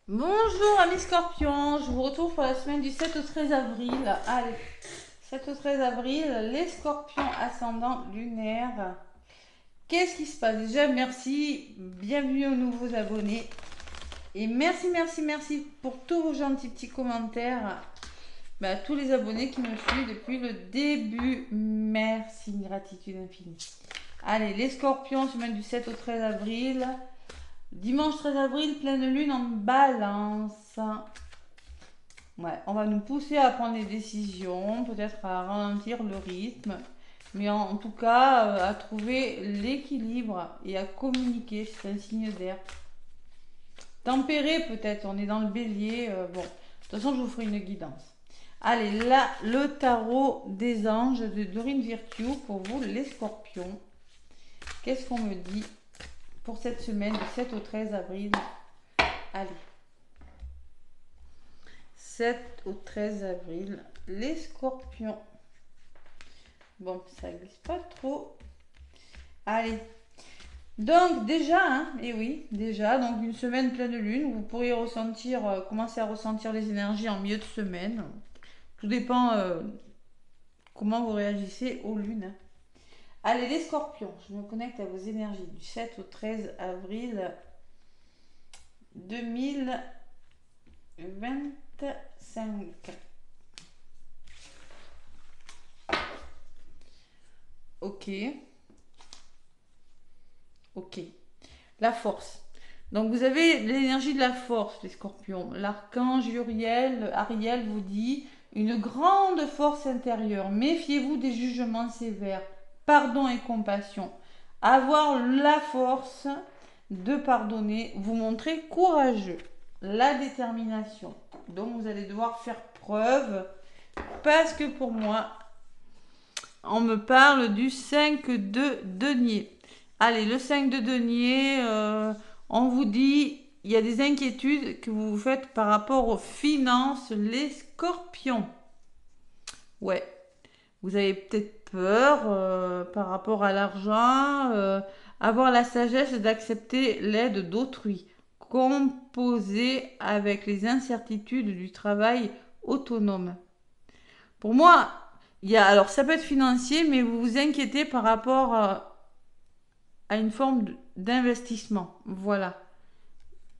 Bonjour amis scorpions, je vous retrouve pour la semaine du 7 au 13 avril. Allez, 7 au 13 avril, les scorpions ascendant lunaire. Qu'est-ce qui se passe? Déjà, merci, bienvenue aux nouveaux abonnés. Et merci pour tous vos gentils petits commentaires. À tous les abonnés qui me suivent depuis le début. Merci, gratitude infinie. Allez, les scorpions, semaine du 7 au 13 avril. Dimanche 13 avril, pleine lune en balance. Ouais, on va nous pousser à prendre des décisions, peut-être à ralentir le rythme, mais en tout cas à trouver l'équilibre et à communiquer. C'est un signe d'air. Tempéré peut-être, on est dans le bélier. Bon, de toute façon, je vous ferai une guidance. Allez, là, le tarot des anges de Dorine Virtue pour vous, les scorpions. Qu'est-ce qu'on me dit pour cette semaine du 7 au 13 avril? Allez. 7 au 13 avril, les scorpions. Bon, ça glisse pas trop. Allez. Donc déjà, et oui, déjà, donc une semaine pleine lune, vous pourriez ressentir, commencer à ressentir les énergies en milieu de semaine. Tout dépend comment vous réagissez aux lunes. Allez, les scorpions, je me connecte à vos énergies du 7 au 13 avril 2025. Ok. Ok. La force. Donc vous avez l'énergie de la force, les scorpions. L'archange Ariel vous dit une grande force intérieure. Méfiez-vous des jugements sévères. Pardon et compassion. Avoir la force de pardonner, vous montrer courageux. La détermination. Donc vous allez devoir faire preuve parce que pour moi, on me parle du 5 de denier. Allez, le 5 de denier, on vous dit, il y a des inquiétudes que vous vous faites par rapport aux finances, les scorpions. Ouais, vous avez peut-être peur par rapport à l'argent, avoir la sagesse d'accepter l'aide d'autrui, composer avec les incertitudes du travail autonome. Pour moi, alors ça peut être financier, mais vous vous inquiétez par rapport à une forme d'investissement. Voilà.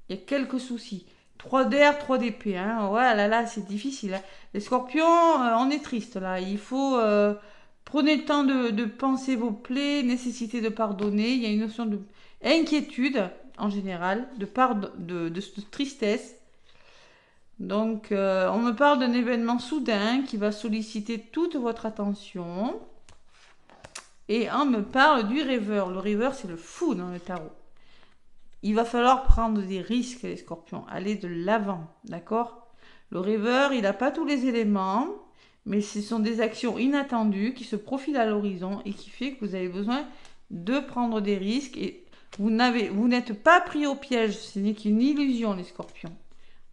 Il y a quelques soucis. 3 d'air, 3 d'épée. Hein. Ouais, là, c'est difficile. Hein. Les scorpions, on est triste là. Il faut. Prenez le temps de penser vos plaies, nécessité de pardonner. Il y a une notion de inquiétude en général, de tristesse. Donc, on me parle d'un événement soudain qui va solliciter toute votre attention. Et on me parle du rêveur. Le rêveur, c'est le fou dans le tarot. Il va falloir prendre des risques, les scorpions. Aller de l'avant, d'accord? Le rêveur, il n'a pas tous les éléments, mais ce sont des actions inattendues qui se profilent à l'horizon et qui fait que vous avez besoin de prendre des risques. Et vous n'êtes pas pris au piège. Ce n'est qu'une illusion, les scorpions.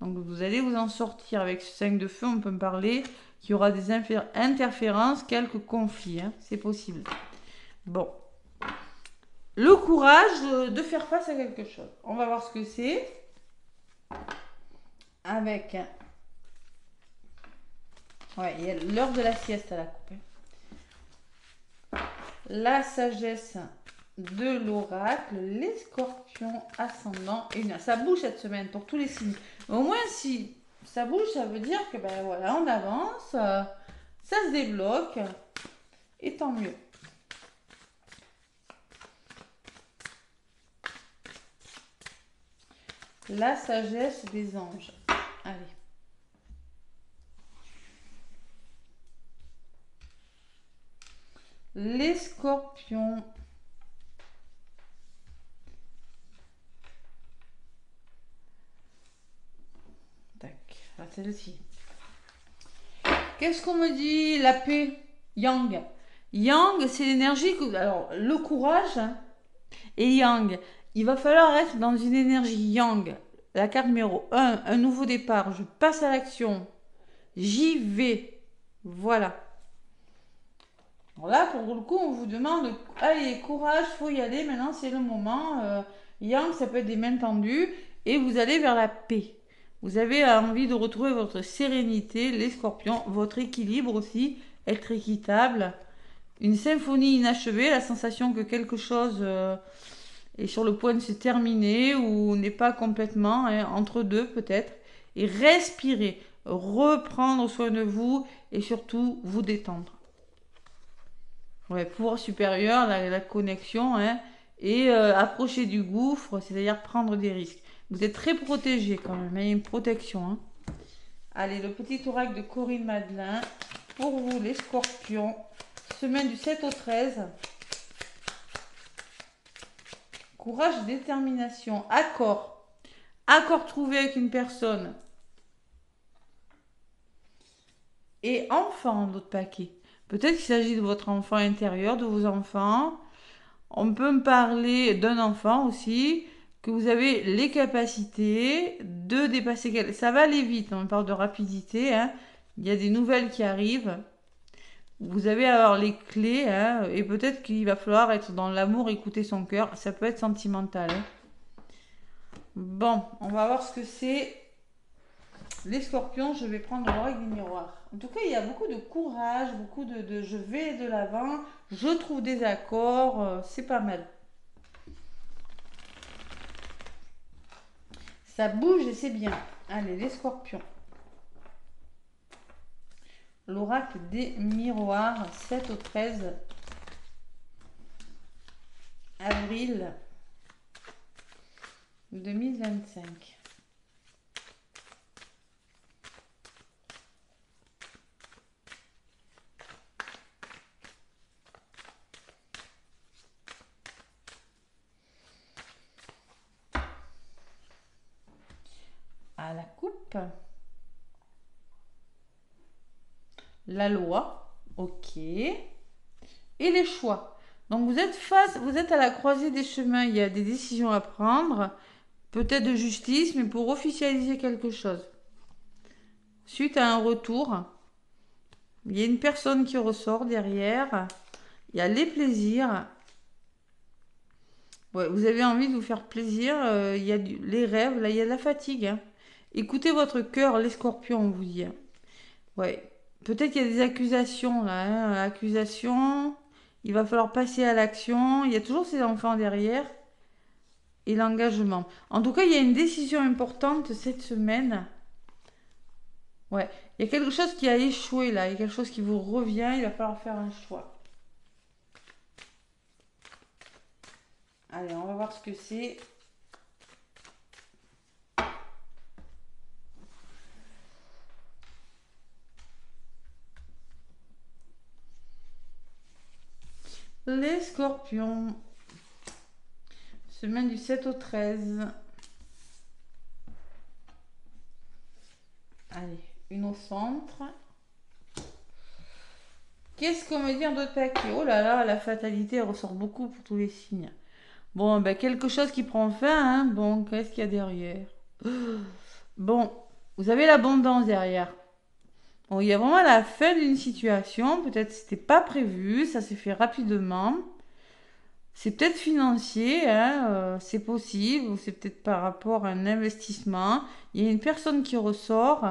Donc vous allez vous en sortir avec ce 5 de feu. On peut me parler qu'il y aura des interférences, quelques conflits. Hein, c'est possible. Bon. Le courage de faire face à quelque chose. On va voir ce que c'est. Avec. Ouais, il y a l'heure de la sieste à la coupe. La sagesse de l'oracle, les scorpions ascendants et lunaire. Ça bouge cette semaine pour tous les signes. Au moins, si ça bouge, ça veut dire que ben voilà, on avance, ça se débloque et tant mieux. La sagesse des anges. Allez. Les scorpions. Tac. Ah, celle-ci. Qu'est-ce qu'on me dit? La paix. Yang. Yang, c'est l'énergie que. Alors, le courage et Yang. Il va falloir être dans une énergie Yang. La carte numéro 1, un nouveau départ. Je passe à l'action. J'y vais. Voilà. Alors là, pour le coup, on vous demande, allez, courage, faut y aller, maintenant c'est le moment. Yang, ça peut être des mains tendues, et vous allez vers la paix. Vous avez envie de retrouver votre sérénité, les scorpions, votre équilibre aussi, être équitable. Une symphonie inachevée, la sensation que quelque chose est sur le point de se terminer ou n'est pas complètement, hein, entre deux peut-être. Et respirer, reprendre soin de vous et surtout vous détendre. Ouais, pouvoir supérieur, la connexion, hein, et approcher du gouffre, c'est-à-dire prendre des risques. Vous êtes très protégé quand même, il y a une protection. Hein. Allez, le petit oracle de Corinne Madelin. Pour vous, les scorpions, semaine du 7 au 13. Courage, détermination, accord. Accord trouvé avec une personne. Et enfant, d'autres paquets. Peut-être qu'il s'agit de votre enfant intérieur, de vos enfants. On peut me parler d'un enfant aussi, que vous avez les capacités de dépasser. Ça va aller vite, on parle de rapidité. Hein. Il y a des nouvelles qui arrivent. Vous avez alors les clés, hein, et peut-être qu'il va falloir être dans l'amour, écouter son cœur. Ça peut être sentimental. Hein. Bon, on va voir ce que c'est. Les scorpions, je vais prendre l'oreille du miroir. En tout cas, il y a beaucoup de courage, beaucoup de je vais de l'avant, je trouve des accords, c'est pas mal. Ça bouge et c'est bien. Allez, les scorpions. L'oracle des miroirs, 7 au 13 avril 2025. À la coupe. La loi, ok. Et les choix. Donc vous êtes à la croisée des chemins, il y a des décisions à prendre, peut-être de justice, mais pour officialiser quelque chose. Suite à un retour, il y a une personne qui ressort derrière, il y a les plaisirs. Ouais, vous avez envie de vous faire plaisir, il y a les rêves, là il y a de la fatigue. Hein. Écoutez votre cœur, les scorpions, on vous dit. Ouais, peut-être qu'il y a des accusations là, hein. Accusations, il va falloir passer à l'action. Il y a toujours ces enfants derrière et l'engagement. En tout cas, il y a une décision importante cette semaine. Ouais, il y a quelque chose qui a échoué là, il y a quelque chose qui vous revient, il va falloir faire un choix. Allez, on va voir ce que c'est. Les scorpions. Semaine du 7 au 13. Allez, une au centre. Qu'est-ce qu'on me dit en d'autres paquets? Oh là là, la fatalité ressort beaucoup pour tous les signes. Bon, ben quelque chose qui prend fin, hein. Bon, qu'est-ce qu'il y a derrière? Bon, vous avez l'abondance derrière. Bon, il y a vraiment la fin d'une situation. Peut-être que c'était pas prévu, ça s'est fait rapidement. C'est peut-être financier, hein, c'est possible, ou c'est peut-être par rapport à un investissement. Il y a une personne qui ressort,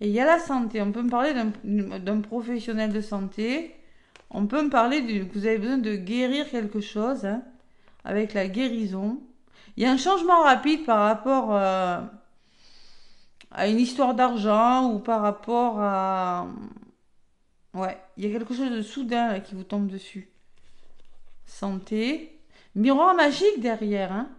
et il y a la santé. On peut me parler d'un professionnel de santé. On peut me parler que vous avez besoin de guérir quelque chose, hein, avec la guérison. Il y a un changement rapide par rapport à une histoire d'argent ou par rapport à... Ouais, il y a quelque chose de soudain là, qui vous tombe dessus. Santé. Miroir magique derrière, hein.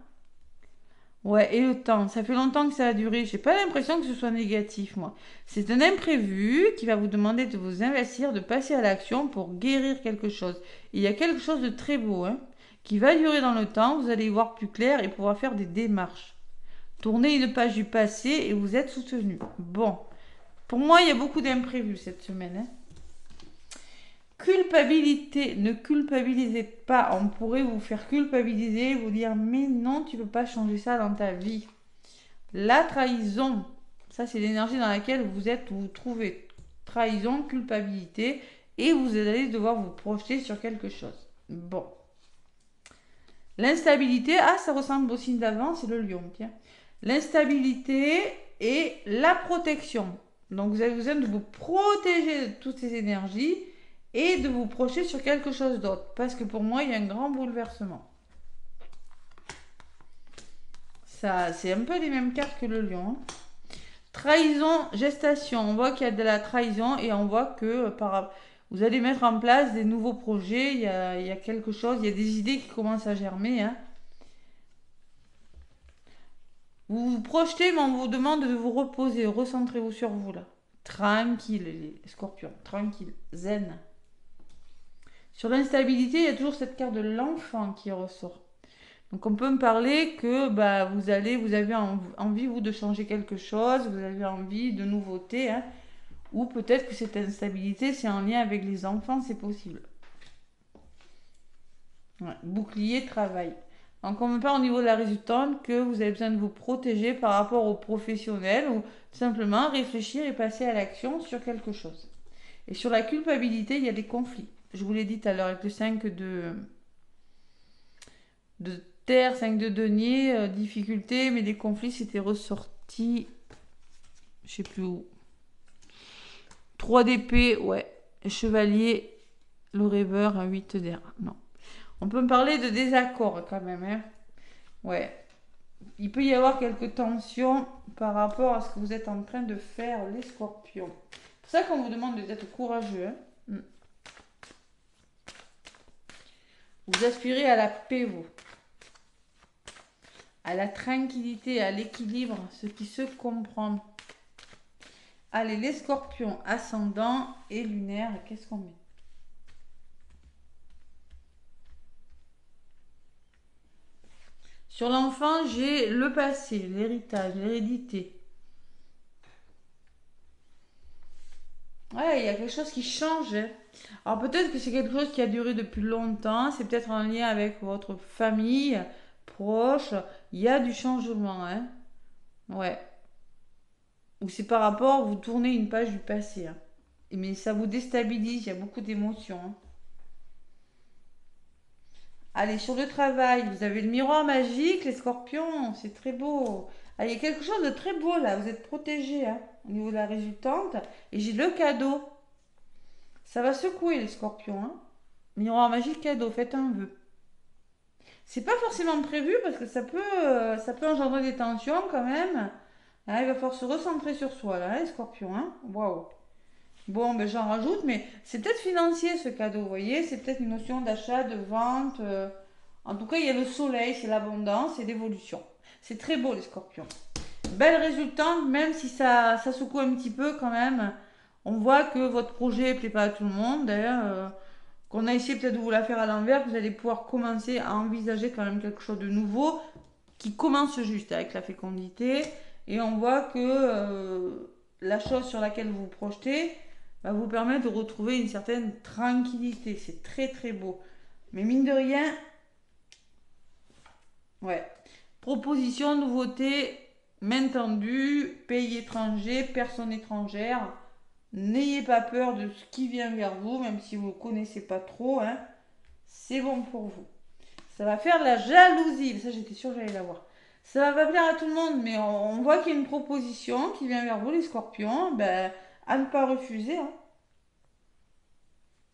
Ouais, et le temps. Ça fait longtemps que ça a duré. J'ai pas l'impression que ce soit négatif, moi. C'est un imprévu qui va vous demander de vous investir, de passer à l'action pour guérir quelque chose. Il y a quelque chose de très beau, hein, qui va durer dans le temps. Vous allez y voir plus clair et pouvoir faire des démarches. Tournez une page du passé et vous êtes soutenu. Bon. Pour moi, il y a beaucoup d'imprévus cette semaine, hein. Culpabilité, ne culpabilisez pas. On pourrait vous faire culpabiliser, vous dire mais non, tu ne peux pas changer ça dans ta vie. La trahison, ça c'est l'énergie dans laquelle vous êtes, vous trouvez. Trahison, culpabilité, et vous allez devoir vous projeter sur quelque chose. Bon. L'instabilité, ah ça ressemble au signe d'avant, c'est le lion, tiens. L'instabilité et la protection. Donc vous avez besoin de vous protéger de toutes ces énergies et de vous projeter sur quelque chose d'autre. Parce que pour moi, il y a un grand bouleversement. Ça, c'est un peu les mêmes cartes que le lion. Hein. Trahison, gestation. On voit qu'il y a de la trahison et on voit que vous allez mettre en place des nouveaux projets. Il y a quelque chose, il y a des idées qui commencent à germer. Hein. Vous vous projetez, mais on vous demande de vous reposer. Recentrez-vous sur vous là. Tranquille, les scorpions. Tranquille. Zen. Sur l'instabilité, il y a toujours cette carte de l'enfant qui ressort. Donc on peut me parler que bah, vous avez envie vous de changer quelque chose, vous avez envie de nouveautés, hein, ou peut-être que cette instabilité c'est en lien avec les enfants, c'est possible. Ouais. Bouclier, travail. Donc on me parle au niveau de la résultante que vous avez besoin de vous protéger par rapport aux professionnels ou simplement réfléchir et passer à l'action sur quelque chose. Et sur la culpabilité, il y a des conflits. Je vous l'ai dit tout à l'heure avec le 5 de terre, 5 de denier, difficulté, mais des conflits, c'était ressorti, je sais plus où. 3 d'épée, ouais. Chevalier, le rêveur, un 8 d'air. Non. On peut me parler de désaccord quand même. Hein. Ouais. Il peut y avoir quelques tensions par rapport à ce que vous êtes en train de faire, les scorpions. C'est pour ça qu'on vous demande d'être courageux. Hein. Vous aspirez à la paix, vous. À la tranquillité, à l'équilibre, ce qui se comprend. Allez, les scorpions, ascendant et lunaire, qu'est-ce qu'on met? Sur l'enfant, j'ai le passé, l'héritage, l'hérédité. Ouais, il y a quelque chose qui change. Hein. Alors peut-être que c'est quelque chose qui a duré depuis longtemps, c'est peut-être en lien avec votre famille proche. Il y a du changement, hein. Ouais. Ou c'est par rapport, vous tournez une page du passé. Hein. Mais ça vous déstabilise, il y a beaucoup d'émotions. Hein. Allez, sur le travail, vous avez le miroir magique, les scorpions, c'est très beau. Ah, il y a quelque chose de très beau là, vous êtes protégés hein, au niveau de la résultante. Et j'ai le cadeau. Ça va secouer les scorpions. Hein. Miroir magique, cadeau, faites un vœu. C'est pas forcément prévu parce que ça peut engendrer des tensions quand même. Ah, il va falloir se recentrer sur soi là, les scorpions. Hein. Waouh. Bon, ben j'en rajoute, mais c'est peut-être financier ce cadeau, vous voyez, c'est peut-être une notion d'achat, de vente. En tout cas, il y a le soleil, c'est l'abondance et l'évolution. C'est très beau les scorpions. Belle résultante, même si ça secoue un petit peu quand même. On voit que votre projet ne plaît pas à tout le monde. D'ailleurs, qu'on a essayé peut-être de vous la faire à l'envers, vous allez pouvoir commencer à envisager quand même quelque chose de nouveau qui commence juste avec la fécondité. Et on voit que la chose sur laquelle vous vous projetez va vous permettre de retrouver une certaine tranquillité. C'est très très beau. Mais mine de rien, ouais. Proposition, nouveauté, main tendue, pays étranger, personne étrangère. N'ayez pas peur de ce qui vient vers vous, même si vous ne connaissez pas trop. Hein. C'est bon pour vous. Ça va faire de la jalousie. Ça, j'étais sûre que j'allais l'avoir. Ça va pas plaire à tout le monde, mais on voit qu'il y a une proposition qui vient vers vous, les scorpions. Ben, à ne pas refuser. Hein.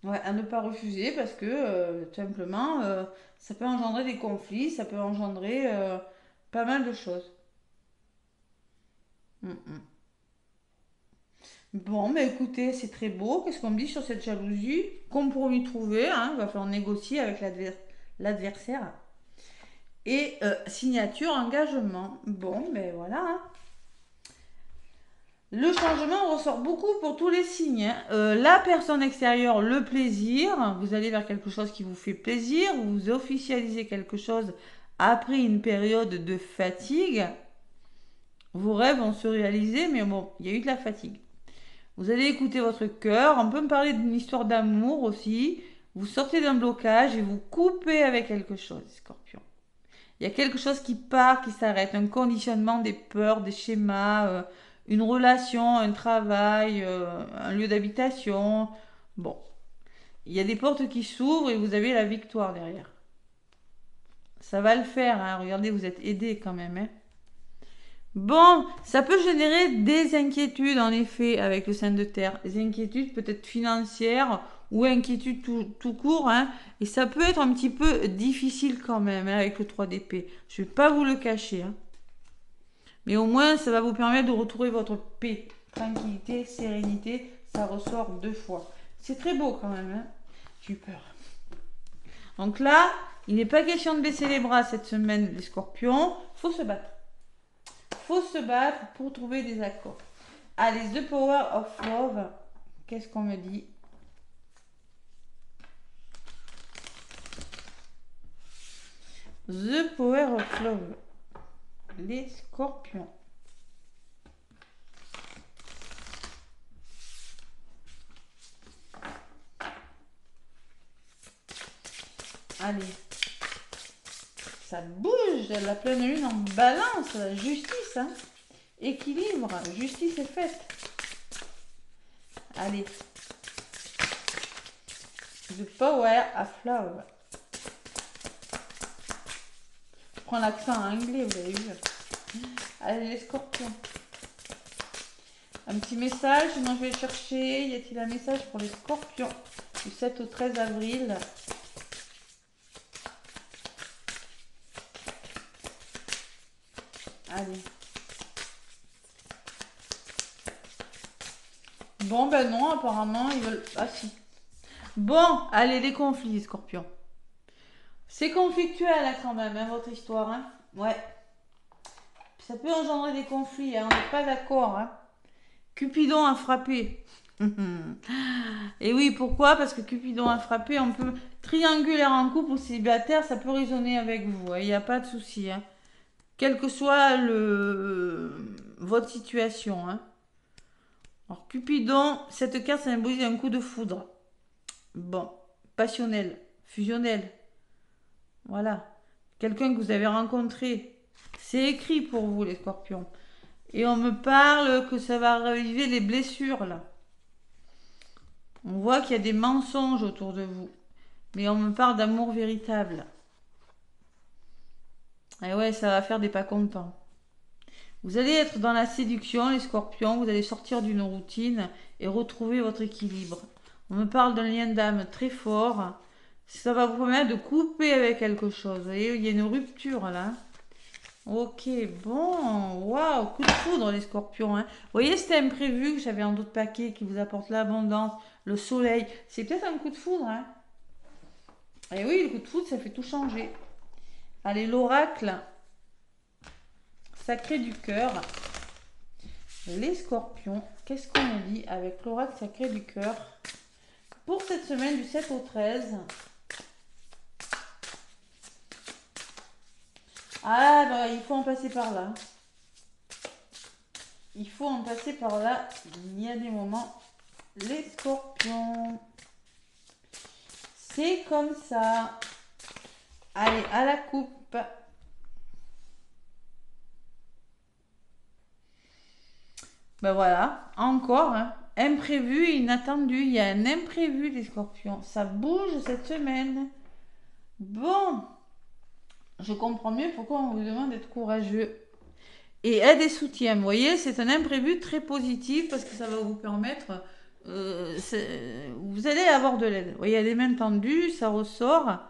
Ouais, à ne pas refuser parce que tout simplement, ça peut engendrer des conflits, ça peut engendrer pas mal de choses. Mm, mm. Bon, mais écoutez, c'est très beau. Qu'est-ce qu'on me dit sur cette jalousie? Compromis trouvé, hein, il va falloir négocier avec l'adversaire. Et signature, engagement. Bon, ben voilà. Hein. Le changement ressort beaucoup pour tous les signes. Hein. La personne extérieure, le plaisir. Vous allez vers quelque chose qui vous fait plaisir. Vous officialisez quelque chose après une période de fatigue. Vos rêves vont se réaliser, mais bon, il y a eu de la fatigue. Vous allez écouter votre cœur. On peut me parler d'une histoire d'amour aussi. Vous sortez d'un blocage et vous coupez avec quelque chose, Scorpion. Il y a quelque chose qui part, qui s'arrête. Un conditionnement des peurs, des schémas, une relation, un travail, un lieu d'habitation. Bon. Il y a des portes qui s'ouvrent et vous avez la victoire derrière. Ça va le faire. Hein. Regardez, vous êtes aidé quand même. Hein. Bon, ça peut générer des inquiétudes en effet avec le sein de terre. Des inquiétudes peut-être financières ou inquiétudes tout court. Hein, et ça peut être un petit peu difficile quand même hein, avec le 3 d'épée. Je ne vais pas vous le cacher. Hein. Mais au moins, ça va vous permettre de retrouver votre paix, tranquillité, sérénité. Ça ressort 2 fois. C'est très beau quand même. Hein. J'ai eu peur. Donc là, il n'est pas question de baisser les bras cette semaine, les scorpions. Il faut se battre. Faut se battre pour trouver des accords. Allez, The Power of Love. Qu'est-ce qu'on me dit? The Power of Love. Les scorpions. Allez. Ça bouge, la pleine lune en balance. Justice, hein. Équilibre, justice est faite. Allez. The Power of Love. Je prends l'accent anglais, vous avez vu. Allez, les scorpions. Un petit message, sinon je vais chercher. Y a-t-il un message pour les scorpions du 7 au 13 avril? Allez. Bon, ben non, apparemment, ils veulent... Ah si. Bon, allez, les conflits, les scorpions. C'est conflictuel hein, quand même, hein, votre histoire. Hein. Ouais. Ça peut engendrer des conflits, hein, on n'est pas d'accord. Hein. Cupidon a frappé. Et oui, pourquoi? Parce que Cupidon a frappé, on peut triangulaire en couple ou célibataire, ça peut résonner avec vous. Il n'y a pas de souci. Hein. Quelle que soit votre situation. Hein. Alors, Cupidon, cette carte symbolise un coup de foudre. Bon, passionnel, fusionnel. Voilà. Quelqu'un que vous avez rencontré. C'est écrit pour vous, les scorpions. Et on me parle que ça va raviver les blessures, là. On voit qu'il y a des mensonges autour de vous. Mais on me parle d'amour véritable. Et ouais, ça va faire des pas contents. Vous allez être dans la séduction, les scorpions. Vous allez sortir d'une routine et retrouver votre équilibre. On me parle d'un lien d'âme très fort. Ça va vous permettre de couper avec quelque chose. Vous voyez, il y a une rupture là. Ok, bon, waouh, coup de foudre les scorpions. Hein. Vous voyez, c'était imprévu que j'avais un autre paquet qui vous apporte l'abondance, le soleil. C'est peut-être un coup de foudre. Hein. Et oui, le coup de foudre, ça fait tout changer. Allez, l'oracle sacré du cœur. Les scorpions, qu'est-ce qu'on a dit avec l'oracle sacré du cœur pour cette semaine du 7 au 13? Ah, bah, il faut en passer par là. Il faut en passer par là. Il y a des moments. Les scorpions. C'est comme ça. Allez, à la coupe. Ben voilà, encore. Hein. Imprévu et inattendu. Il y a un imprévu, les scorpions. Ça bouge cette semaine. Bon. Je comprends mieux pourquoi on vous demande d'être courageux. Et aide et soutien, vous voyez, c'est un imprévu très positif parce que ça va vous permettre, vous allez avoir de l'aide. Vous voyez, il y a des mains tendues, ça ressort.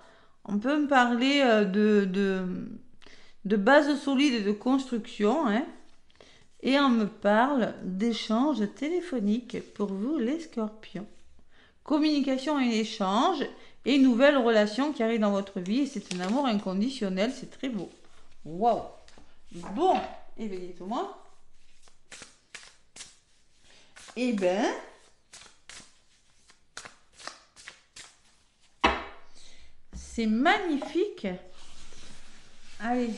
On peut me parler de base solide et de construction. Hein, et on me parle d'échanges téléphoniques pour vous les scorpions. Communication et échange et nouvelles relations qui arrivent dans votre vie. C'est un amour inconditionnel, c'est très beau. Waouh. Bon, et bien dites-moi. Eh ben, c'est magnifique. Allez,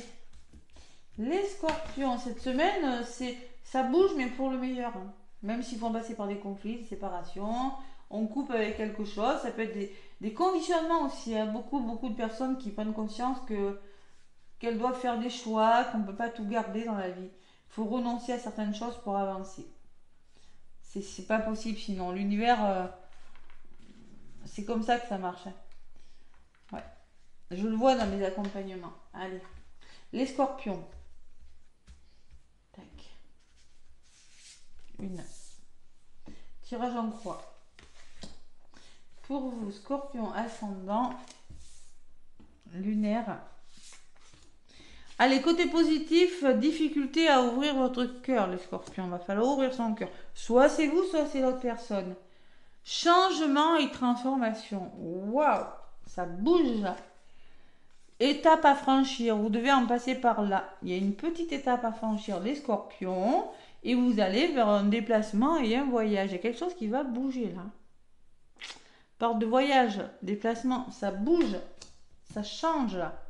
les scorpions, cette semaine, ça bouge, mais pour le meilleur. Hein. Même s'il faut en passer par des conflits, des séparations, on coupe avec quelque chose. Ça peut être des conditionnements aussi. Il y a beaucoup de personnes qui prennent conscience qu'elles doivent faire des choix, qu'on ne peut pas tout garder dans la vie. Il faut renoncer à certaines choses pour avancer. C'est pas possible sinon. L'univers, c'est comme ça que ça marche. Hein. Ouais. Je le vois dans mes accompagnements. Allez. Les scorpions. une. Tirage en croix. Pour vous, Scorpion ascendant, lunaire. Allez, côté positif, difficulté à ouvrir votre cœur, les Scorpions. Il va falloir ouvrir son cœur. Soit c'est vous, soit c'est l'autre personne. Changement et transformation. Waouh, ça bouge là. Étape à franchir, vous devez en passer par là. Il y a une petite étape à franchir, les Scorpions, et vous allez vers un déplacement et un voyage. Il y a quelque chose qui va bouger là. Porte de voyage, déplacement, ça bouge, ça change là.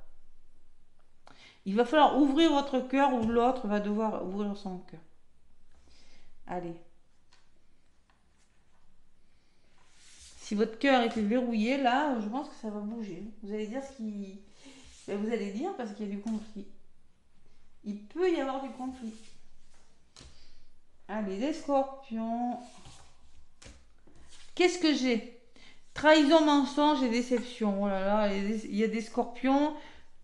Il va falloir ouvrir votre cœur ou l'autre va devoir ouvrir son cœur. Allez. Si votre cœur était verrouillé, là, je pense que ça va bouger. Vous allez dire ce qui... Vous allez dire parce qu'il y a du conflit. Il peut y avoir du conflit. Allez, les Scorpions. Qu'est-ce que j'ai? Trahison, mensonge et déception. Oh là là, il y a des Scorpions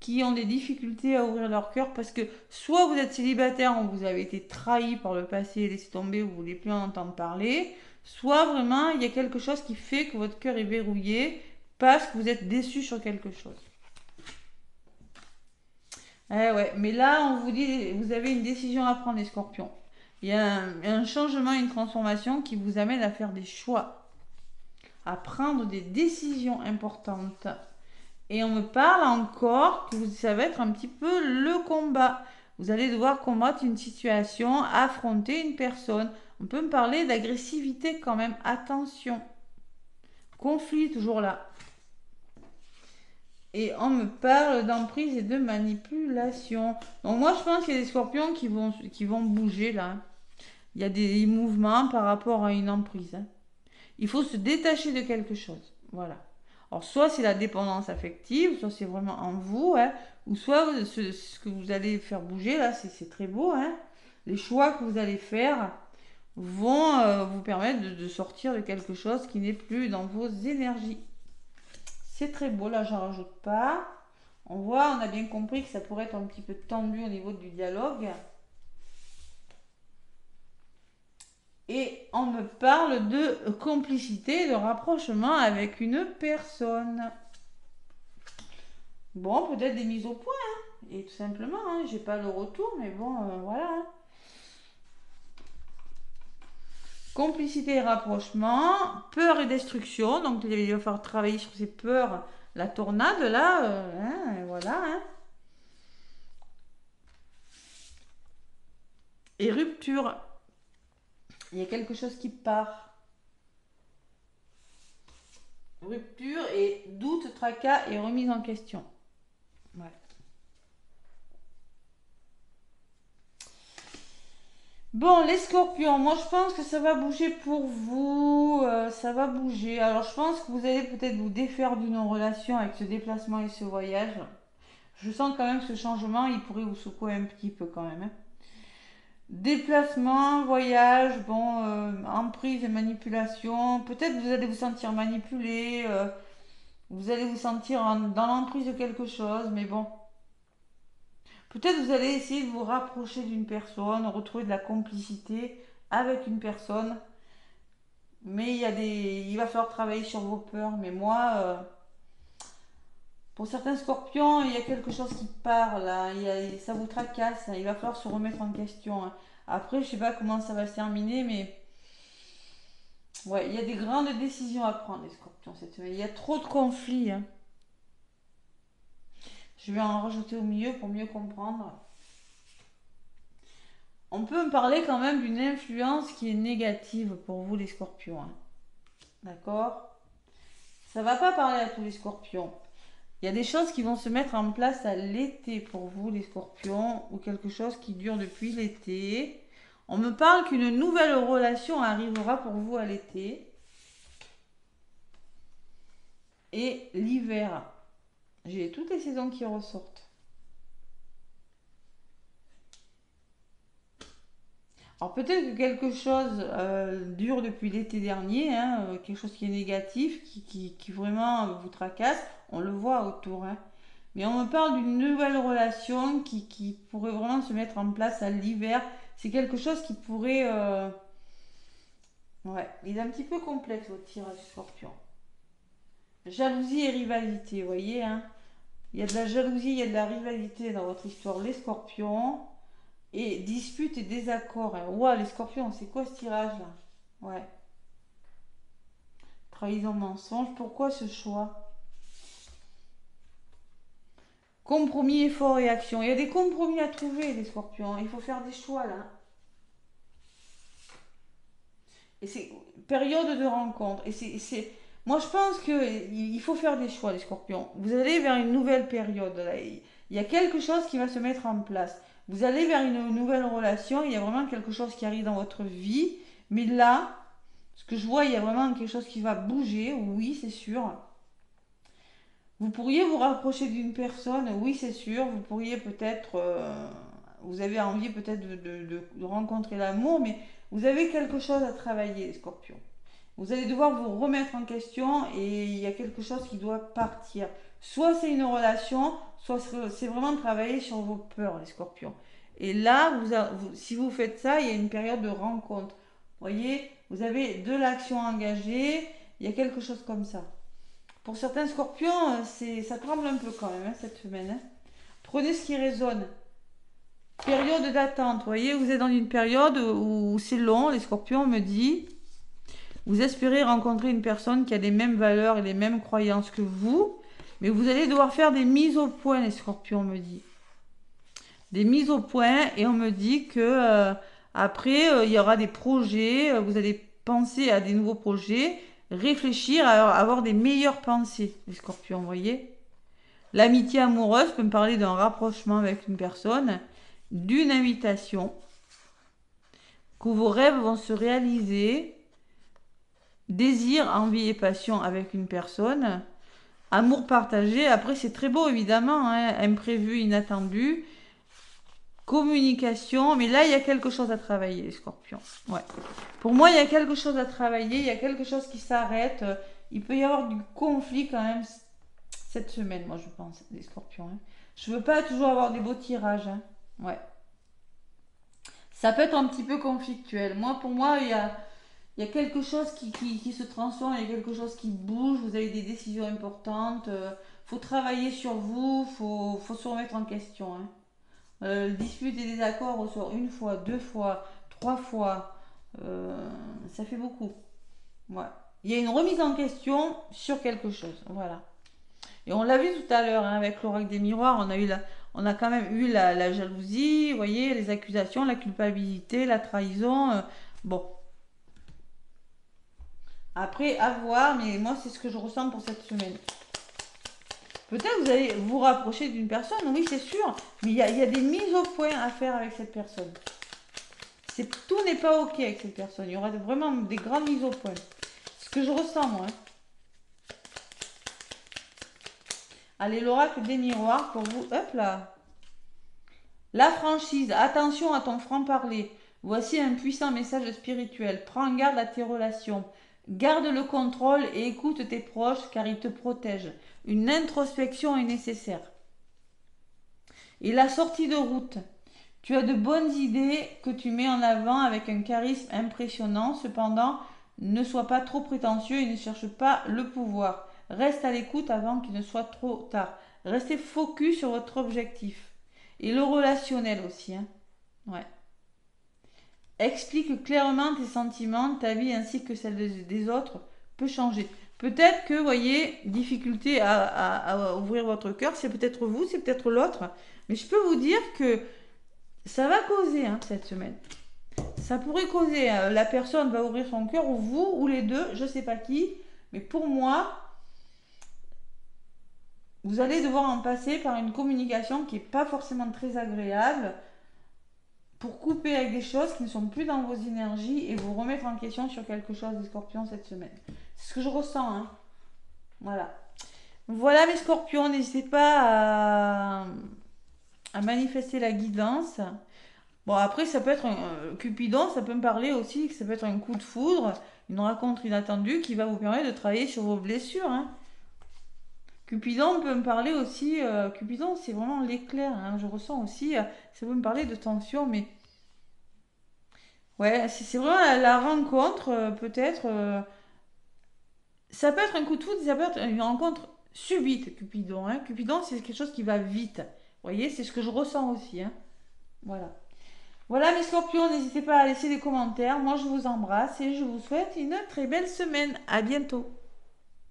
qui ont des difficultés à ouvrir leur cœur parce que soit vous êtes célibataire, vous avez été trahi par le passé, laissé tomber, vous ne voulez plus en entendre parler, soit vraiment il y a quelque chose qui fait que votre cœur est verrouillé parce que vous êtes déçu sur quelque chose. Eh ouais, mais là on vous dit, vous avez une décision à prendre les Scorpions. Il y a un changement, une transformation qui vous amène à faire des choix, à prendre des décisions importantes. Et on me parle encore que ça va être un petit peu le combat. Vous allez devoir combattre une situation, affronter une personne. On peut me parler d'agressivité quand même. Attention. Conflit toujours là. Et on me parle d'emprise et de manipulation. Donc moi je pense qu'il y a des Scorpions qui vont bouger là. Il y a des mouvements par rapport à une emprise. Il faut se détacher de quelque chose. Voilà. Alors, soit c'est la dépendance affective, soit c'est vraiment en vous, hein, ou soit ce que vous allez faire bouger, là, c'est très beau, hein. Les choix que vous allez faire vont vous permettre de sortir de quelque chose qui n'est plus dans vos énergies. C'est très beau, là, j'en rajoute pas. On a bien compris que ça pourrait être un petit peu tendu au niveau du dialogue. Et on me parle de complicité, de rapprochement avec une personne. Bon, peut-être des mises au point, hein. Et tout simplement, hein, j'ai pas le retour, mais bon, voilà. Complicité et rapprochement, peur et destruction, donc il va falloir travailler sur ces peurs, la tornade là, hein, voilà. Hein. Et rupture. Il y a quelque chose qui part. Rupture et doute, tracas et remise en question. Ouais. Bon, les Scorpions, moi je pense que ça va bouger pour vous. Ça va bouger. Alors je pense que vous allez peut-être vous défaire d'une relation avec ce déplacement et ce voyage. Je sens quand même que ce changement, il pourrait vous secouer un petit peu quand même. Hein. Déplacement, voyage, bon, emprise et manipulation. Peut-être vous allez vous sentir manipulé, vous allez vous sentir dans l'emprise de quelque chose, mais bon. Peut-être vous allez essayer de vous rapprocher d'une personne, retrouver de la complicité avec une personne. Mais il va falloir travailler sur vos peurs. Mais moi, pour certains Scorpions, il y a quelque chose qui part là, ça vous tracasse, hein. Il va falloir se remettre en question. Hein. Après, je sais pas comment ça va se terminer, mais ouais, il y a des grandes décisions à prendre, les Scorpions cette semaine. Il y a trop de conflits. Hein. Je vais en rajouter au milieu pour mieux comprendre. On peut me parler quand même d'une influence qui est négative pour vous, les Scorpions. Hein. D'accord? Ça va pas parler à tous les Scorpions. Il y a des choses qui vont se mettre en place à l'été pour vous, les Scorpions, ou quelque chose qui dure depuis l'été. On me parle qu'une nouvelle relation arrivera pour vous à l'été. Et l'hiver. J'ai toutes les saisons qui ressortent. Alors peut-être que quelque chose dure depuis l'été dernier, hein, quelque chose qui est négatif, qui vraiment vous tracasse, on le voit autour. Hein. Mais on me parle d'une nouvelle relation qui pourrait vraiment se mettre en place à l'hiver. C'est quelque chose qui pourrait Ouais, il est un petit peu complexe votre tirage scorpion. Jalousie et rivalité, vous voyez, hein. Il y a de la jalousie, il y a de la rivalité dans votre histoire, les scorpions. Et dispute et désaccord, hein. Ouah, les scorpions, c'est quoi ce tirage-là? Ouais. Trahison, mensonge, pourquoi ce choix? Compromis, effort et action. Il y a des compromis à trouver, les scorpions. Il faut faire des choix, là. Et c'est période de rencontre. Moi, je pense qu'il faut faire des choix, les scorpions. Vous allez vers une nouvelle période. Là. Il y a quelque chose qui va se mettre en place. Vous allez vers une nouvelle relation. Il y a vraiment quelque chose qui arrive dans votre vie. Mais là, ce que je vois, il y a vraiment quelque chose qui va bouger. Oui, c'est sûr. Vous pourriez vous rapprocher d'une personne. Oui, c'est sûr. Vous pourriez peut-être... vous avez envie peut-être de rencontrer l'amour, mais vous avez quelque chose à travailler, les scorpions. Vous allez devoir vous remettre en question et il y a quelque chose qui doit partir. Soit c'est une relation, soit c'est vraiment travailler sur vos peurs, les scorpions. Et là, si vous faites ça, il y a une période de rencontre. Vous voyez, vous avez de l'action engagée, il y a quelque chose comme ça. Pour certains scorpions, ça tremble un peu quand même, hein, cette semaine. Hein. Prenez ce qui résonne. Période d'attente, vous voyez, vous êtes dans une période où c'est long, les scorpions me disent. Vous espérez rencontrer une personne qui a les mêmes valeurs et les mêmes croyances que vous, mais vous allez devoir faire des mises au point, les scorpions, on me dit. Des mises au point, et on me dit que après, il y aura des projets, vous allez penser à des nouveaux projets, réfléchir à avoir des meilleures pensées, les scorpions, vous voyez. L'amitié amoureuse peut me parler d'un rapprochement avec une personne, d'une invitation, que vos rêves vont se réaliser, désir, envie et passion avec une personne, amour partagé, après c'est très beau évidemment, hein, imprévu, inattendu, communication, mais là il y a quelque chose à travailler, les scorpions. Ouais. Pour moi, il y a quelque chose à travailler, il y a quelque chose qui s'arrête, il peut y avoir du conflit quand même cette semaine, moi je pense, les scorpions. Hein. Je veux pas toujours avoir des beaux tirages. Hein. Ouais. Ça peut être un petit peu conflictuel. Pour moi, il y a quelque chose qui se transforme, il y a quelque chose qui bouge, vous avez des décisions importantes, faut travailler sur vous, faut se remettre en question. Hein. Le dispute et désaccord ressort une fois, deux fois, trois fois, ça fait beaucoup. Ouais. Il y a une remise en question sur quelque chose, voilà. Et on l'a vu tout à l'heure hein, avec l'oracle des miroirs, on a quand même eu la jalousie, vous voyez, les accusations, la culpabilité, la trahison. Bon, après, à voir, mais moi, c'est ce que je ressens pour cette semaine. Peut-être vous allez vous rapprocher d'une personne, oui, c'est sûr, mais il y a des mises au point à faire avec cette personne. Tout n'est pas OK avec cette personne. Il y aura vraiment des grandes mises au point. C'est ce que je ressens, moi. Hein. Allez, l'oracle des miroirs pour vous. Hop là. La franchise. Attention à ton franc-parler. Voici un puissant message spirituel. Prends garde à tes relations. Garde le contrôle et écoute tes proches car ils te protègent. Une introspection est nécessaire. Et la sortie de route. Tu as de bonnes idées que tu mets en avant avec un charisme impressionnant. Cependant, ne sois pas trop prétentieux et ne cherche pas le pouvoir. Reste à l'écoute avant qu'il ne soit trop tard. Restez focus sur votre objectif. Et le relationnel aussi. Hein. Ouais. Explique clairement tes sentiments, ta vie ainsi que celle des autres peut changer. Peut-être que, vous voyez, difficulté à ouvrir votre cœur, c'est peut-être vous, c'est peut-être l'autre. Mais je peux vous dire que ça va causer hein, cette semaine. Ça pourrait causer. La personne va ouvrir son cœur, ou vous, ou les deux, je ne sais pas qui. Mais pour moi, vous allez devoir en passer par une communication qui n'est pas forcément très agréable pour couper avec des choses qui ne sont plus dans vos énergies et vous remettre en question sur quelque chose des scorpions cette semaine. C'est ce que je ressens. Hein. Voilà. Voilà mes scorpions, n'hésitez pas à manifester la guidance. Bon, après, ça peut être un Cupidon, ça peut me parler aussi, que ça peut être un coup de foudre, une rencontre inattendue qui va vous permettre de travailler sur vos blessures. Hein. Cupidon peut me parler aussi, Cupidon, c'est vraiment l'éclair. Hein, je ressens aussi, ça peut me parler de tension, mais Ouais, c'est vraiment la rencontre, peut-être. Ça peut être un coup de foudre, ça peut être une rencontre subite, Cupidon. Hein. Cupidon, c'est quelque chose qui va vite. Vous voyez, c'est ce que je ressens aussi. Hein. Voilà. Voilà, mes scorpions, n'hésitez pas à laisser des commentaires. Moi, je vous embrasse et je vous souhaite une très belle semaine. À bientôt.